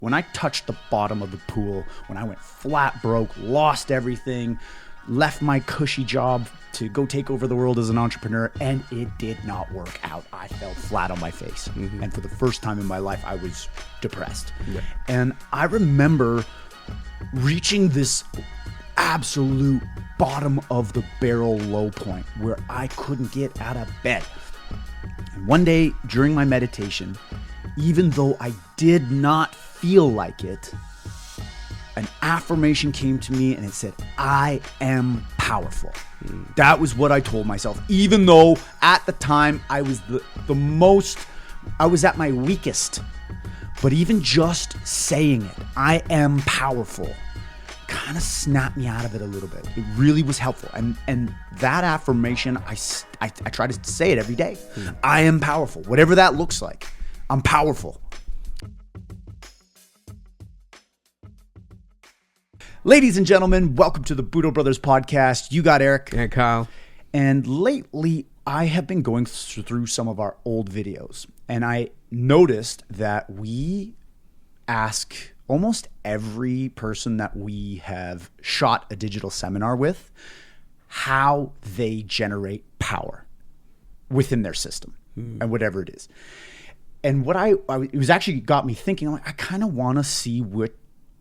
When I touched the bottom of the pool, when I went flat broke, lost everything, left my cushy job to go take over the world as an entrepreneur, and it did not work out. I fell flat on my face. And for the first time in my life, I was depressed. Yeah. And I remember reaching this absolute bottom of the barrel low point where I couldn't get out of bed. And one day during my meditation, even though I did not feel like it, an affirmation came to me and it said, I am powerful. That was what I told myself, even though at the time I was I was at my weakest. But even just saying it, I am powerful, kind of snapped me out of it a little bit. It really was helpful. And that affirmation, I try to say it every day. I am powerful, whatever that looks like. I'm powerful. Ladies and gentlemen, welcome to the Budo Brothers podcast. You got Eric. And Kyle. And lately, I have been going through some of our old videos, and I noticed that we ask almost every person that we have shot a digital seminar with how they generate power within their system and whatever it is. And what it was actually got me thinking, I'm like, I kind of want to see what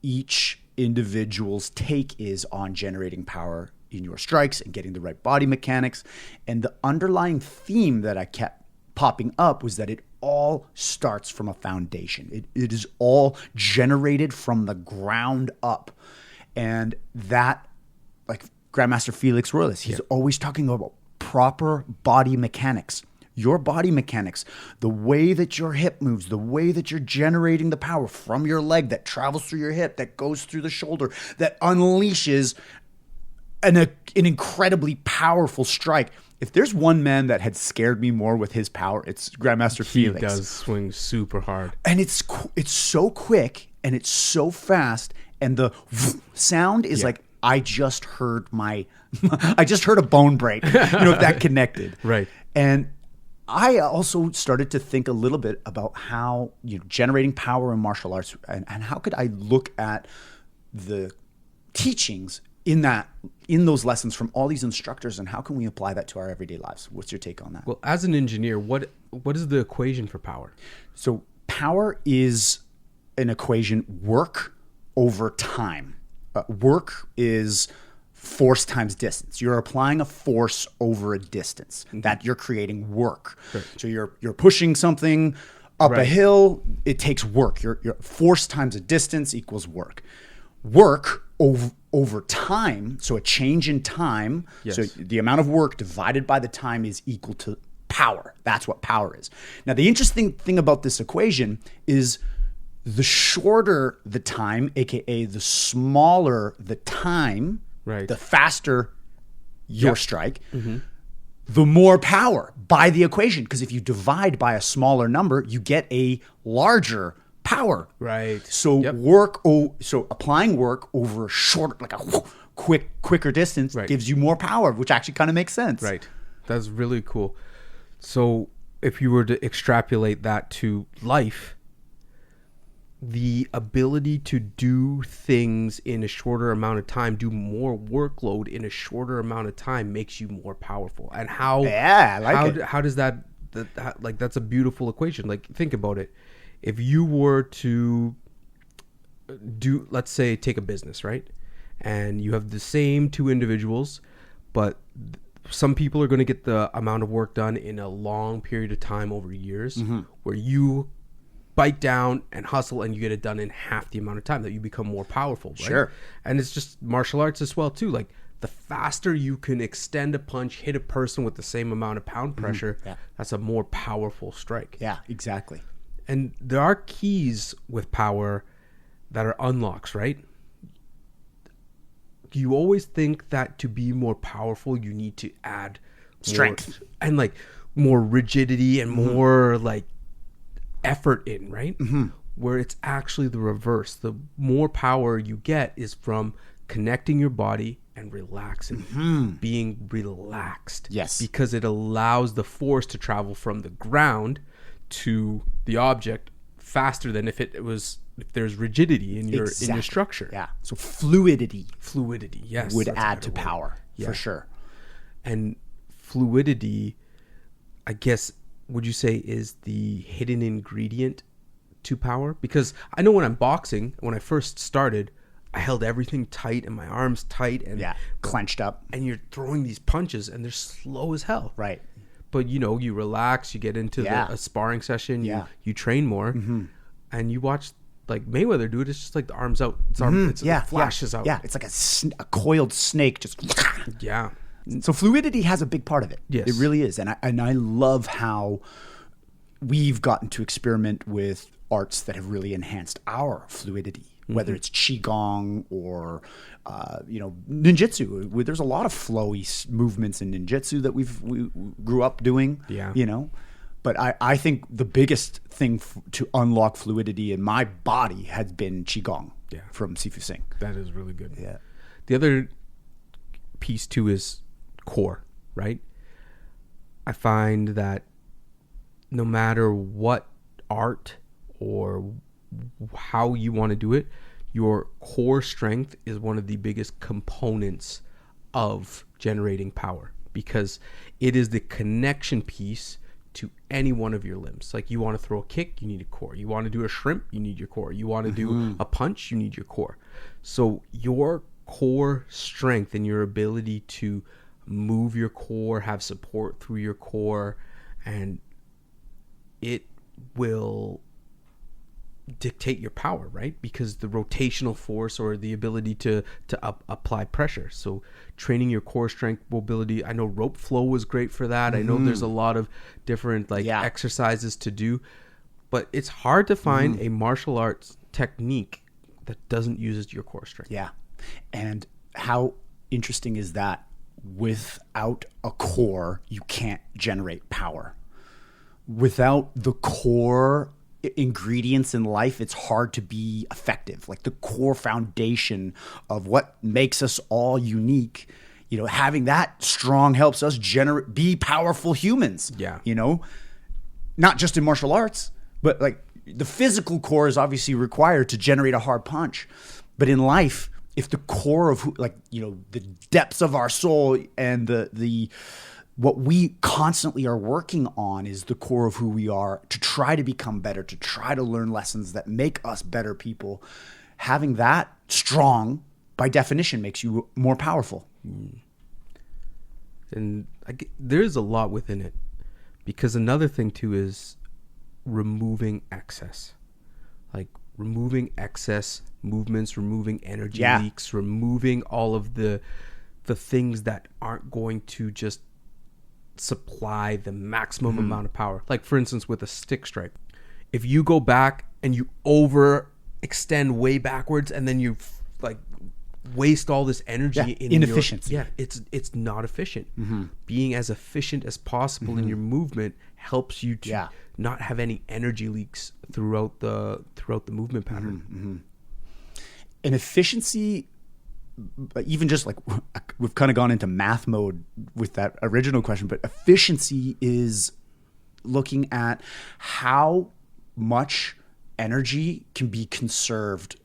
each individual's take is on generating power in your strikes and getting the right body mechanics. And the underlying theme that I kept popping up was that it all starts from a foundation. It is all generated from the ground up. And that, like Grandmaster Felix Royalist, he's always talking about proper body mechanics. Your body mechanics, the way that your hip moves, the way that you're generating the power from your leg that travels through your hip, that goes through the shoulder, that unleashes an incredibly powerful strike. If there's one man that had scared me more with his power, it's Grandmaster Felix. He does swing super hard. And it's so quick and it's so fast, and the sound is like, I just heard a bone break, if that connected. Right. And I also started to think a little bit about how generating power in martial arts, and how could I look at the teachings in those lessons from all these instructors, and how can we apply that to our everyday lives? What's your take on that? Well, as an engineer, what is the equation for power? So power is an equation: work over time. Work is force times distance. You're applying a force over a distance that you're creating work. Right. So you're pushing something up a hill. It takes work. Your force times a distance equals work. Work over time. So a change in time. Yes. So the amount of work divided by the time is equal to power. That's what power is. Now, the interesting thing about this equation is the shorter the time, aka the smaller the time, right, the faster your strike, the more power by the equation. Because if you divide by a smaller number, you get a larger power. Right. So so applying work over a shorter, like a quicker distance, gives you more power, which actually kind of makes sense. Right. That's really cool. So if you were to extrapolate that to life, the ability to do things in a shorter amount of time, do more workload in a shorter amount of time, makes you more powerful. And how does that like, that's a beautiful equation. Like, think about it. If you were to do, let's say, take a business, right? And you have the same two individuals, but some people are going to get the amount of work done in a long period of time over years, where you bite down and hustle and you get it done in half the amount of time, that you become more powerful, right? Sure. And it's just martial arts as well too. Like, the faster you can extend a punch, hit a person with the same amount of pound pressure, that's a more powerful strike. Yeah, exactly. And there are keys with power that are unlocks, right? You always think that to be more powerful, you need to add strength and like more rigidity and more like effort in, right? Where it's actually the reverse. The more power you get is from connecting your body and relaxing, being relaxed. Yes. Because it allows the force to travel from the ground to the object faster than if it was if there's rigidity in your Exactly. structure. Yeah. So fluidity Yes, would that's a add better to word. power Yeah. for sure. And fluidity, I guess, would you say is the hidden ingredient to power? Because I know when I'm boxing, when I first started, I held everything tight and my arms tight and Yeah. Clenched up. and you're throwing these punches and they're slow as hell. Right. But you relax, you get into Yeah. a sparring session, Yeah. you train more, and you watch like Mayweather do it. It's just like the arms out, it flashes out. Yeah. It's like a coiled snake just. Yeah. So fluidity has a big part of it. Yes. It really is. And I love how we've gotten to experiment with arts that have really enhanced our fluidity, whether it's qigong or ninjutsu. There's a lot of flowy movements in ninjutsu that we grew up doing. Yeah. But I think the biggest thing to unlock fluidity in my body has been qigong. Yeah. From Sifu Singh. That is really good. Yeah. The other piece too is core, right? I find that no matter what art or how you want to do it, your core strength is one of the biggest components of generating power, because it is the connection piece to any one of your limbs. Like, you want to throw a kick, you need a core. You want to do a shrimp, you need your core. You want to do a punch, you need your core. So your core strength and your ability to move your core, have support through your core, and it will dictate your power, right? Because the rotational force or the ability to apply pressure. So training your core strength, mobility. I know rope flow was great for that. I know there's a lot of different exercises to do, but it's hard to find a martial arts technique that doesn't use your core strength. Yeah. And how interesting is that? Without a core, you can't generate power. Without the core ingredients in life, it's hard to be effective. Like the core foundation of what makes us all unique, having that strong helps us be powerful humans. Yeah. Not just in martial arts, but like the physical core is obviously required to generate a hard punch. But in life, if the core of the depths of our soul and the what we constantly are working on is the core of who we are, to try to become better, to try to learn lessons that make us better people, having that strong by definition makes you more powerful. And there's a lot within it, because another thing too is removing excess. Like removing excess movements, removing energy leaks, removing all of the things that aren't going to just supply the maximum amount of power. Like, for instance, with a stick strike, if you go back and you overextend way backwards and then you waste all this energy in inefficiency. It's not efficient. Being as efficient as possible in your movement helps you to not have any energy leaks throughout the movement pattern. And efficiency, even just like we've kind of gone into math mode with that original question, but efficiency is looking at how much energy can be conserved.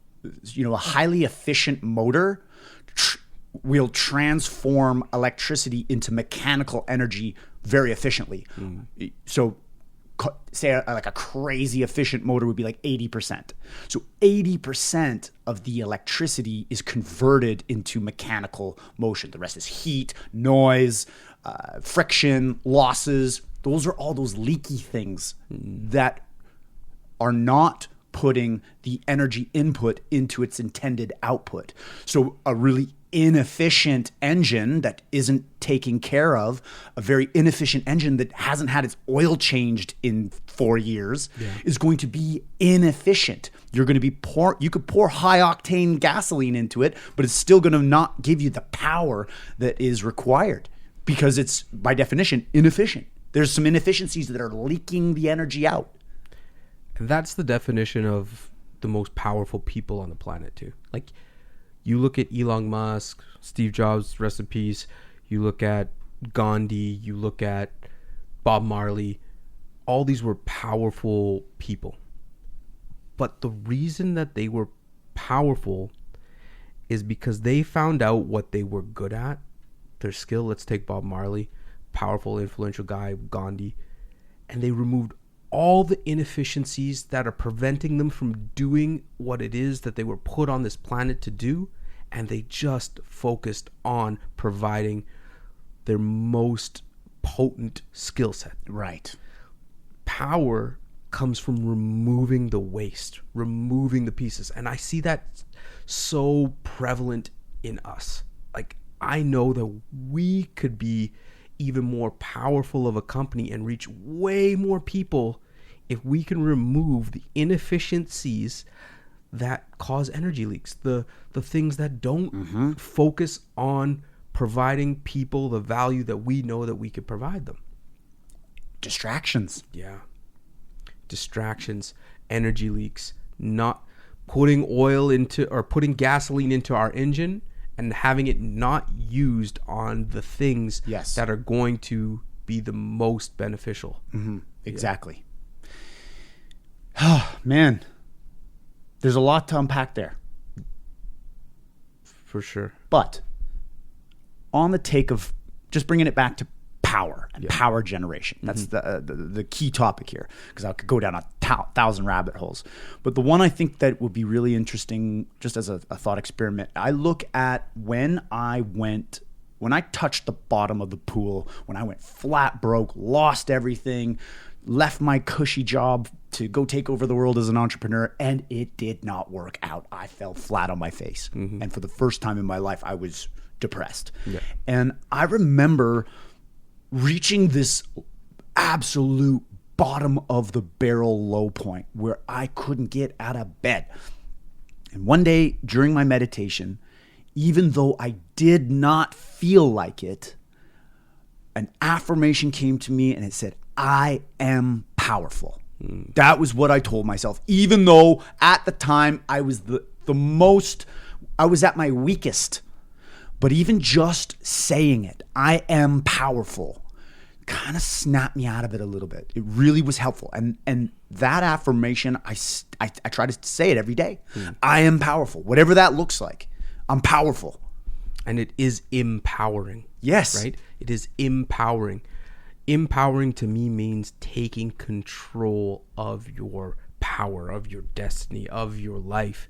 A highly efficient motor will transform electricity into mechanical energy very efficiently. So say like a crazy efficient motor would be like 80%. So 80% of the electricity is converted into mechanical motion. The rest is heat, noise, friction, losses. Those are all those leaky things that are not putting the energy input into its intended output. So a really inefficient engine that isn't taking care of, a very inefficient engine that hasn't had its oil changed in 4 years is going to be inefficient. You're going to you could pour high octane gasoline into it, but it's still going to not give you the power that is required because it's by definition inefficient. There's some inefficiencies that are leaking the energy out. And that's the definition of the most powerful people on the planet too. Like, you look at Elon Musk, Steve Jobs, rest in peace. You look at Gandhi, you look at Bob Marley. All these were powerful people. But the reason that they were powerful is because they found out what they were good at, their skill. Let's take Bob Marley, powerful, influential guy, Gandhi, and they removed all the inefficiencies that are preventing them from doing what it is that they were put on this planet to do, and they just focused on providing their most potent skill set. Right. Power comes from removing the waste, removing the pieces. And I see that so prevalent in us. Like, I know that we could be even more powerful of a company and reach way more people if we can remove the inefficiencies that cause energy leaks, the things that don't focus on providing people the value that we know that we could provide them. Distractions. Yeah. Distractions, energy leaks, not putting oil into or putting gasoline into our engine and having it not used on the things that are going to be the most beneficial. Exactly. Oh, man. There's a lot to unpack there. For sure. But on the take of just bringing it back to power and power generation. That's the key topic here, because I could go down 1,000 rabbit holes. But the one I think that would be really interesting, just as a thought experiment, I look at when I touched the bottom of the pool, when I went flat broke, lost everything, left my cushy job to go take over the world as an entrepreneur, and it did not work out. I fell flat on my face. And for the first time in my life, I was depressed. And I remember reaching this absolute bottom of the barrel low point where I couldn't get out of bed. And one day during my meditation, even though I did not feel like it, an affirmation came to me and it said, I am powerful. That was what I told myself, even though at the time I was I was at my weakest. But even just saying it, I am powerful, kind of snapped me out of it a little bit. It really was helpful. And that affirmation, I try to say it every day. I am powerful. Whatever that looks like, I'm powerful. And it is empowering. Yes. Right? It is empowering. Empowering to me means taking control of your power, of your destiny, of your life,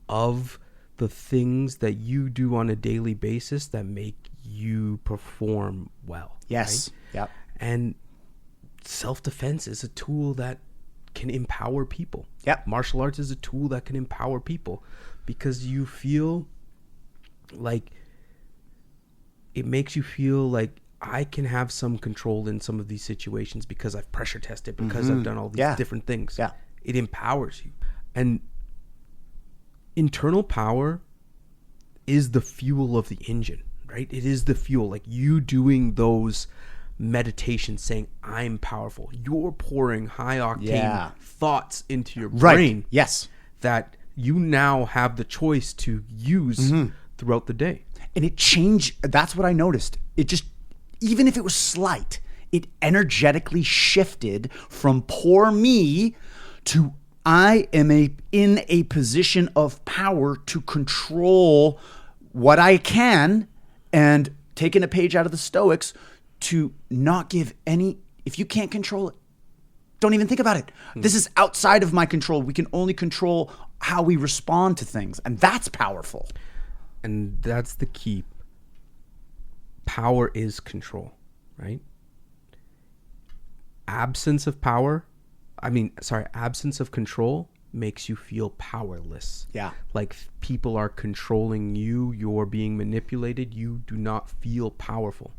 of the things that you do on a daily basis that make you perform well. Yes. Right? Yep. And self-defense is a tool that can empower people. Yep. Martial arts is a tool that can empower people because you feel like it makes you feel like I can have some control in some of these situations because I've pressure tested, because I've done all these different things. Yeah. It empowers you. And internal power is the fuel of the engine, right? It is the fuel. Like you doing those meditations saying, I'm powerful. You're pouring high octane thoughts into your brain. Yes. That you now have the choice to use throughout the day. And it changed. That's what I noticed. It just, even if it was slight, it energetically shifted from poor me to I am in a position of power to control what I can, and taking a page out of the Stoics to not give any, if you can't control it, don't even think about it. This is outside of my control. We can only control how we respond to things, and that's powerful. And that's the key. Power is control, right? Absence of control makes you feel powerless. Yeah. Like people are controlling you, you're being manipulated, you do not feel powerful.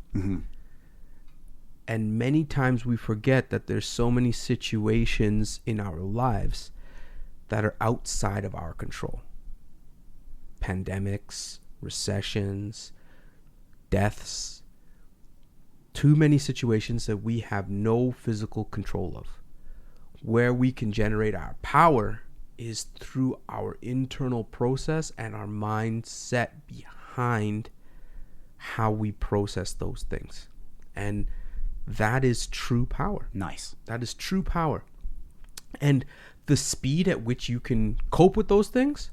And many times we forget that there's so many situations in our lives that are outside of our control. Pandemics, recessions, deaths, too many situations that we have no physical control of. Where we can generate our power is through our internal process and our mindset behind how we process those things. And that is true power. Nice. That is true power. And the speed at which you can cope with those things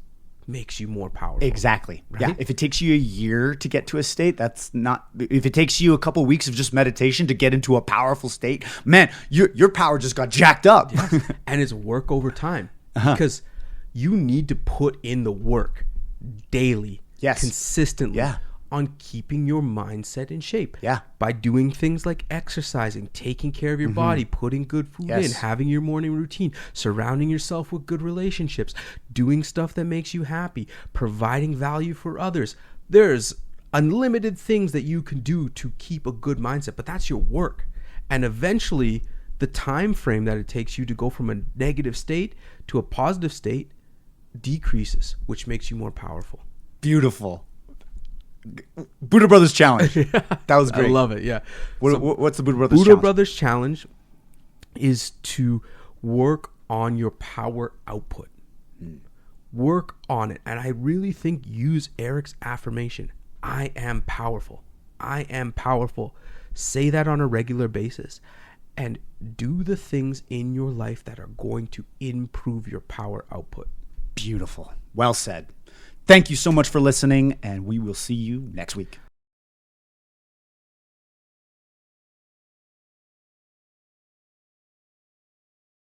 makes you more powerful. Exactly. Right? Yeah. If it takes you a year to get to a state, that's not. If it takes you a couple of weeks of just meditation to get into a powerful state, man, your power just got jacked up. Yes. And it's work over time because you need to put in the work daily, Yes. consistently. Yeah. On keeping your mindset in shape. Yeah. By doing things like exercising, taking care of your body, putting good food Yes. in, having your morning routine, surrounding yourself with good relationships, doing stuff that makes you happy, providing value for others. There's unlimited things that you can do to keep a good mindset, but that's your work. And eventually, the time frame that it takes you to go from a negative state to a positive state decreases, which makes you more powerful. Beautiful. Budo Brothers Challenge. That was great. I love it. Yeah. What's the Budo Brothers Budo Challenge? Brothers Challenge is to work on your power output. Work on it. And I really think use Eric's affirmation. I am powerful. I am powerful. Say that on a regular basis. And do the things in your life that are going to improve your power output. Beautiful. Well said. Thank you so much for listening, and we will see you next week.